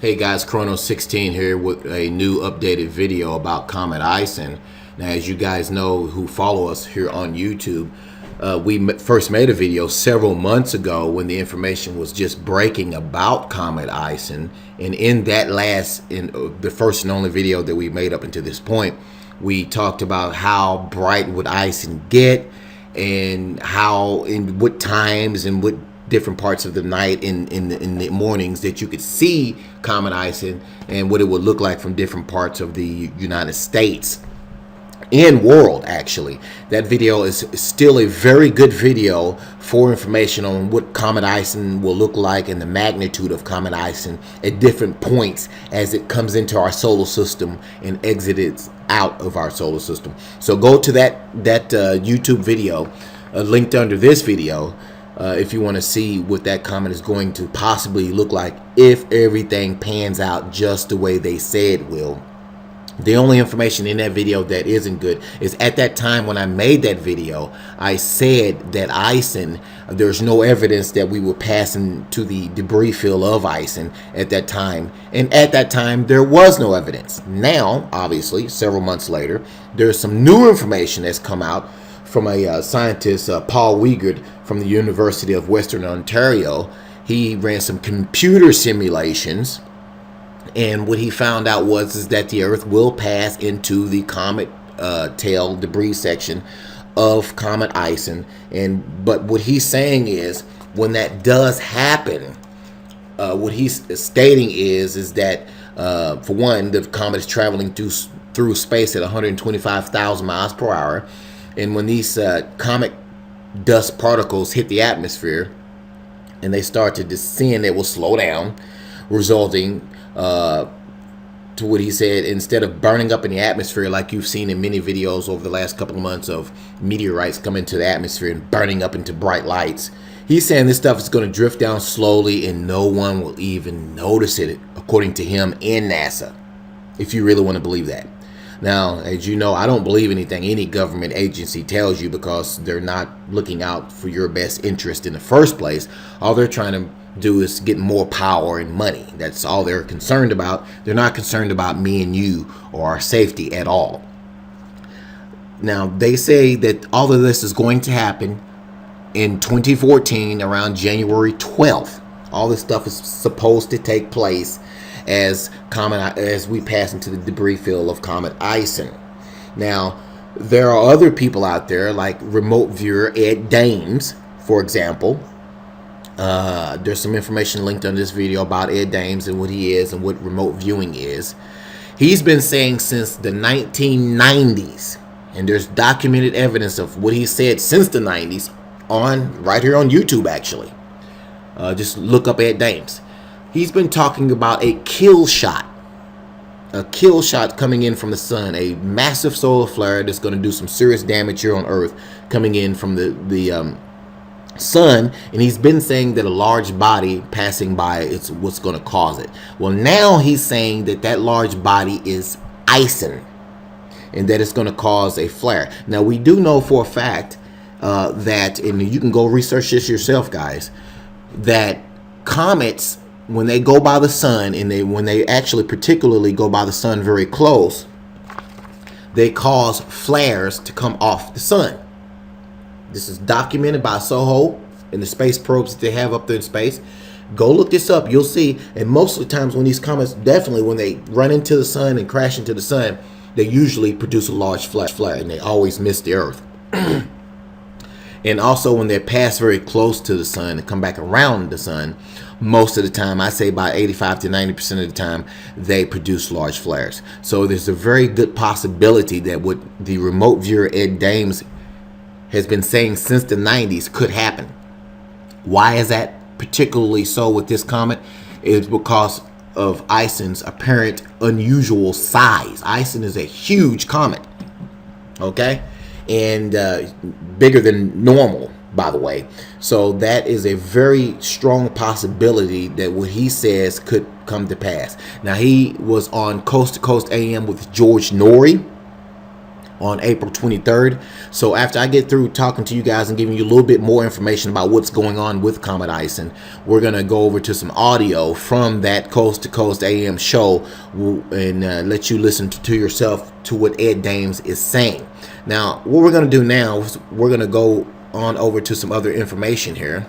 Hey guys, Chrono16 here with a new updated video about Comet Ison. Now, as you guys know who follow us here on YouTube, we first made a video several months ago when the information was just breaking about Comet Ison. And in that the first and only video that we made up until this point, we talked about how bright would Ison get and how, in what times and what different parts of the night in the mornings that you could see Comet Ison and what it would look like from different parts of the United States and world. Actually, that video is still a very good video for information on what Comet Ison will look like and the magnitude of Comet Ison at different points as it comes into our solar system and exits out of our solar system. So go to that YouTube video linked under this video if you want to see what that comet is going to possibly look like if everything pans out just the way they say it will. The only information in that video that isn't good is at that time when I made that video, I said that Ison, there's no evidence that we were passing to the debris field of Ison at that time. And at that time, there was no evidence. Now, obviously, several months later, there's some new information that's come out from a scientist, Paul Wiegert, from the University of Western Ontario. He ran some computer simulations, and what he found out is that the Earth will pass into the comet tail debris section of Comet Ison. But what he's saying is, when that does happen, what he's stating is that for one, the comet is traveling through space at 125,000 miles per hour. And when these comet dust particles hit the atmosphere and they start to descend, it will slow down, resulting to what he said, instead of burning up in the atmosphere like you've seen in many videos over the last couple of months of meteorites coming into the atmosphere and burning up into bright lights, he's saying this stuff is going to drift down slowly and no one will even notice it, according to him and NASA, if you really want to believe that. Now, as you know, I don't believe anything any government agency tells you, because they're not looking out for your best interest in the first place. All they're trying to do is get more power and money. That's all they're concerned about. They're not concerned about me and you or our safety at all. Now, they say that all of this is going to happen in 2014 around January 12th. All this stuff is supposed to take place as we pass into the debris field of Comet Ison. Now, there are other people out there like remote viewer Ed Dames, for example. There's some information linked on this video about Ed Dames and what he is and what remote viewing is. He's been saying since the 1990s, and there's documented evidence of what he said since the 90s right here on YouTube, actually. Just look up Ed Dames. He's been talking about a kill shot coming in from the sun, a massive solar flare that's going to do some serious damage here on Earth coming in from the sun. And he's been saying that a large body passing by is what's going to cause it. Well, now he's saying that large body is Ison and that it's going to cause a flare. Now, we do know for a fact that, and you can go research this yourself, guys, that comets, when they go by the sun, and when they actually particularly go by the sun very close, they cause flares to come off the sun. This is documented by SOHO and the space probes that they have up there in space. Go look this up. You'll see. And most of the times when these comets, definitely when they run into the sun and crash into the sun, they usually produce a large flare, and they always miss the Earth. And also when they pass very close to the sun and come back around the sun, most of the time, I say about 85 to 90% of the time, they produce large flares. So there's a very good possibility that what the remote viewer Ed Dames has been saying since the 90s could happen. Why is that particularly so with this comet? It's because of Ison's apparent unusual size. Ison is a huge comet, okay? And bigger than normal, by the way. So that is a very strong possibility that what he says could come to pass. Now, he was on Coast to Coast AM with George Norrie on April 23rd. So after I get through talking to you guys and giving you a little bit more information about what's going on with Comet Ison, we're going to go over to some audio from that Coast to Coast AM show and let you listen to yourself to what Ed Dames is saying. Now, what we're going to do now is we're going to go on over to some other information here.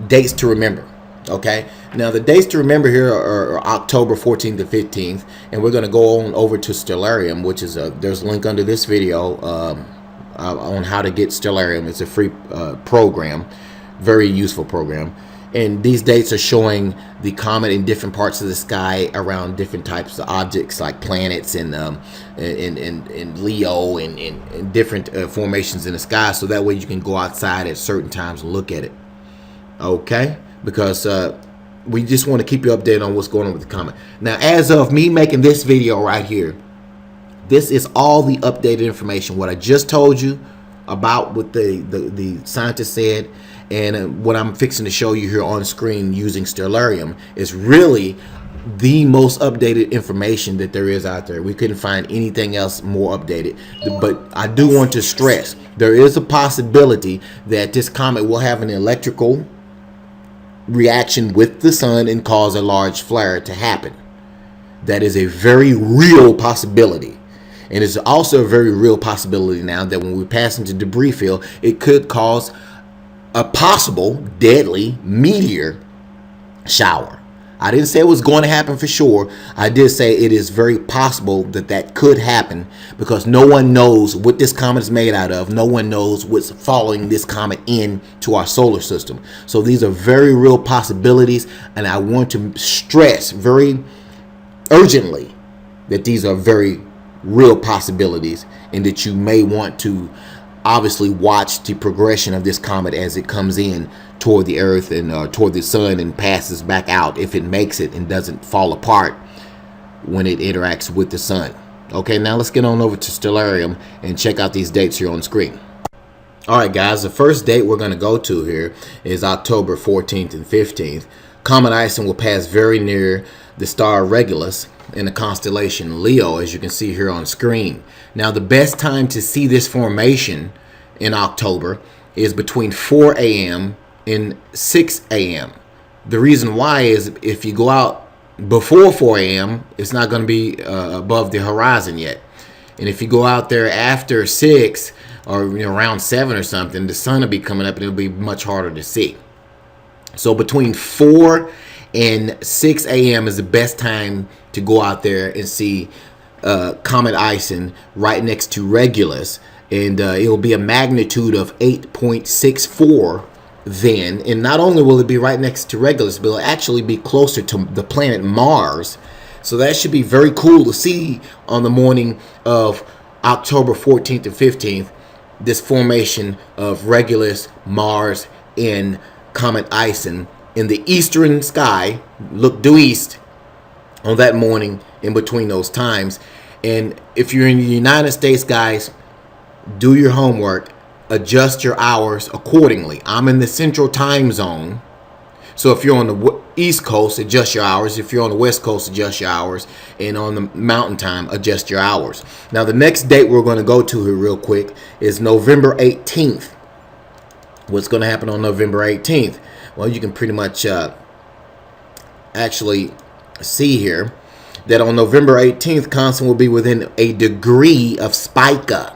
Dates to remember. Okay, now the dates to remember here are October 14th and 15th, and we're going to go on over to Stellarium, which is there's a link under this video on how to get Stellarium. It's a free program, very useful program, and these dates are showing the comet in different parts of the sky around different types of objects like planets and Leo and different formations in the sky, so that way you can go outside at certain times and look at it. Okay, because we just want to keep you updated on what's going on with the comet. Now, as of me making this video right here, this is all the updated information. What I just told you about what the scientist said, and what I'm fixing to show you here on screen using Stellarium is really the most updated information that there is out there. We couldn't find anything else more updated. But I do want to stress, there is a possibility that this comet will have an electrical reaction with the sun and cause a large flare to happen. That is a very real possibility, and it's also a very real possibility now that when we pass into debris field, it could cause a possible deadly meteor shower. I didn't say it was going to happen for sure. I did say it is very possible that that could happen, because no one knows what this comet is made out of. No one knows what's following this comet into our solar system. So these are very real possibilities, and I want to stress very urgently that these are very real possibilities, and that you may want to obviously watch the progression of this comet as it comes in toward the earth and toward the sun and passes back out, if it makes it and doesn't fall apart when it interacts with the sun. Okay, now let's get on over to Stellarium and check out these dates here on screen. Alright guys, the first date we're going to go to here is October 14th and 15th. Comet Ison will pass very near the star Regulus in the constellation Leo, as you can see here on screen. Now, the best time to see this formation in October is between 4 a.m. and 6 a.m. The reason why is if you go out before 4 a.m., it's not going to be above the horizon yet. And if you go out there after 6 or around 7 or something, the sun will be coming up and it'll be much harder to see. So between 4 and 6 a.m. is the best time to go out there and see Comet Ison right next to Regulus, and it'll be a magnitude of 8.64 then. And not only will it be right next to Regulus, but it'll actually be closer to the planet Mars. So that should be very cool to see on the morning of October 14th and 15th, this formation of Regulus, Mars, and Comet Ison in the eastern sky. Look due east on that morning in between those times. And if you're in the United States, guys, do your homework, adjust your hours accordingly. I'm in the central time zone, so if you're on the east coast, adjust your hours. If you're on the west coast, adjust your hours. And on the mountain time, adjust your hours. Now, the next date we're going to go to here real quick is November 18th. What's going to happen on November 18th? Well, you can pretty much actually see here that on November 18th, Constant will be within a degree of Spica.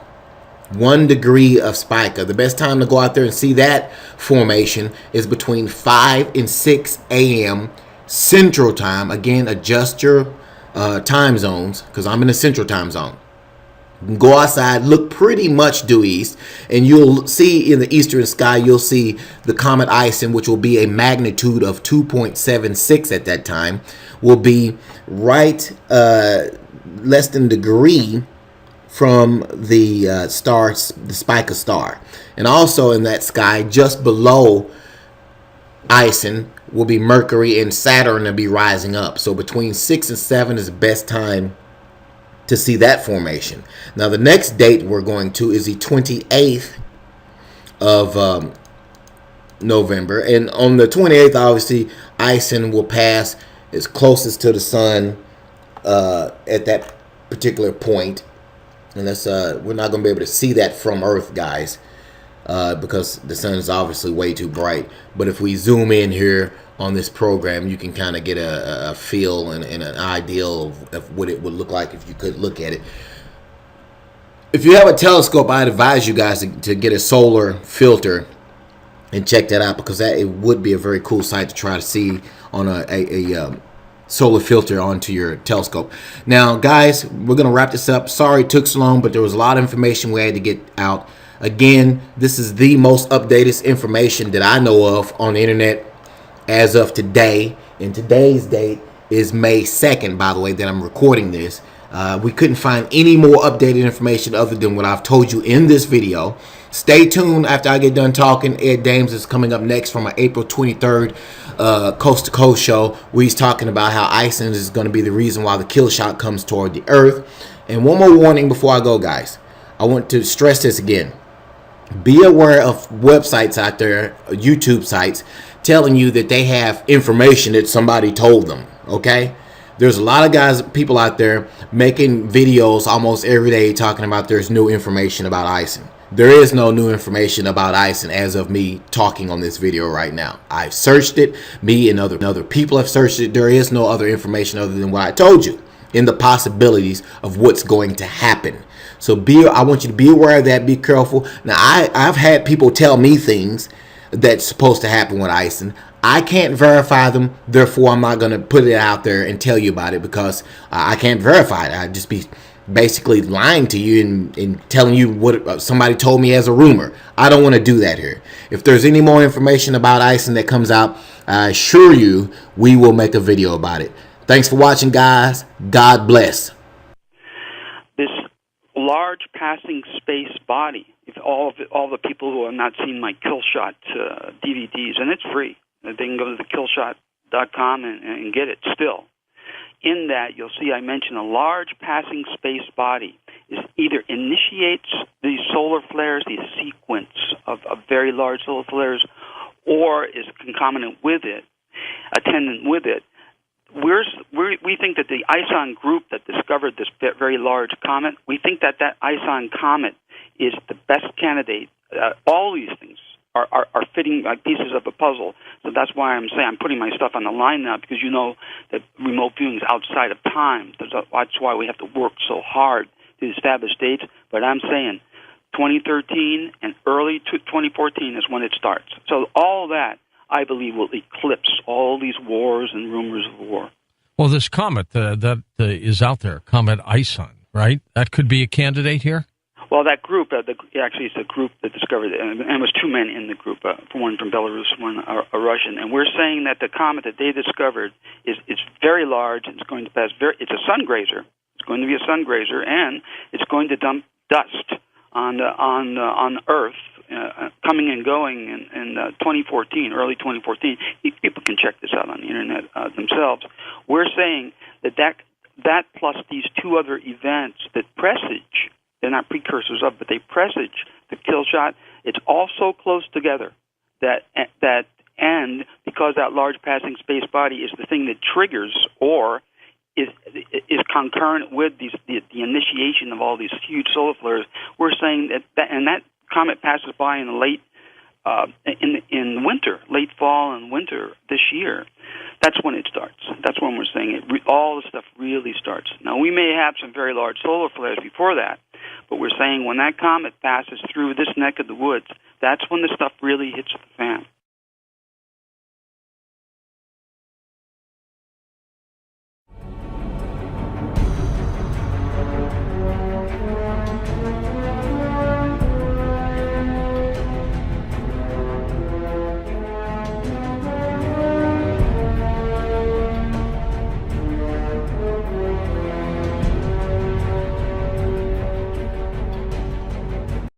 1 degree of Spica. The best time to go out there and see that formation is between 5 and 6 a.m. Central Time. Again, adjust your time zones, because I'm in the Central Time Zone. Go outside, look pretty much due east, and you'll see in the eastern sky, you'll see the Comet Ison, which will be a magnitude of 2.76 at that time, will be right less than a degree from the star, the Spica star. And also in that sky, just below Ison, will be Mercury, and Saturn will be rising up. So between 6 and 7 is the best time to see that formation. Now, the next date we're going to is the 28th of November. And on the 28th, obviously, Ison will pass as closest to the sun at that particular point, and that's we're not going to be able to see that from Earth, guys, because the sun is obviously way too bright. But if we zoom in here on this program, you can kind of get a feel and an idea of what it would look like if you could look at it. If you have a telescope, I'd advise you guys to get a solar filter and check that out, because it would be a very cool sight to try to see on a solar filter onto your telescope. Now, guys, we're going to wrap this up. Sorry it took so long, but there was a lot of information we had to get out. Again, this is the most updated information that I know of on the internet as of today. And today's date is May 2nd, by the way, that I'm recording this. We couldn't find any more updated information other than what I've told you in this video. Stay tuned after I get done talking. Ed Dames is coming up next from my April 23rd Coast to Coast show, where he's talking about how Ison is going to be the reason why the kill shot comes toward the Earth. And one more warning before I go, guys. I want to stress this again. Be aware of websites out there, YouTube sites, telling you that they have information that somebody told them, okay? There's a lot of people out there making videos almost every day talking about there's new information about Ison. There is no new information about Ison as of me talking on this video right now. I've searched it. Me and other people have searched it. There is no other information other than what I told you in the possibilities of what's going to happen. So I want you to be aware of that. Be careful. Now, I've had people tell me things that's supposed to happen with Ison. I can't verify them, therefore I'm not going to put it out there and tell you about it, because I can't verify it. I'd just be basically lying to you and telling you what somebody told me as a rumor. I don't want to do that here. If there's any more information about Ison that comes out, I assure you we will make a video about it. Thanks for watching, guys. God bless. This large passing space body, if all the people who have not seen my Kill Shot DVDs, and it's free. They can go to thekillshot.com and get it still. In that, you'll see I mention a large passing space body is either initiates these solar flares, the sequence of very large solar flares, or is concomitant with it, attendant with it. We think that the Ison group that discovered this very large comet, we think that Ison comet is the best candidate. All these things are fitting like pieces of a puzzle. So that's why I'm saying I'm putting my stuff on the line now, because you know that remote viewing is outside of time. That's why we have to work so hard to establish dates. But I'm saying 2013 and early 2014 is when it starts. So all that, I believe, will eclipse all these wars and rumors of war. Well, this comet that is out there, Comet Ison, right? That could be a candidate here? Well, that group, actually it's a group that discovered it, and it was two men in the group, one from Belarus, one a Russian. And we're saying that the comet that they discovered is very large. It's going to pass it's a sun grazer. It's going to be a sun grazer, and it's going to dump dust on Earth, coming and going in 2014, early 2014. People can check this out on the internet themselves. We're saying that plus these two other events that presage, they're not precursors of, but they presage the kill shot. It's all so close together that and because that large passing space body is the thing that triggers or is concurrent with the initiation of all these huge solar flares. We're saying that comet passes by in the late in winter, late fall and winter this year. That's when it starts. That's when we're saying all the stuff really starts. Now, we may have some very large solar flares before that, but we're saying when that comet passes through this neck of the woods, that's when the stuff really hits the fan.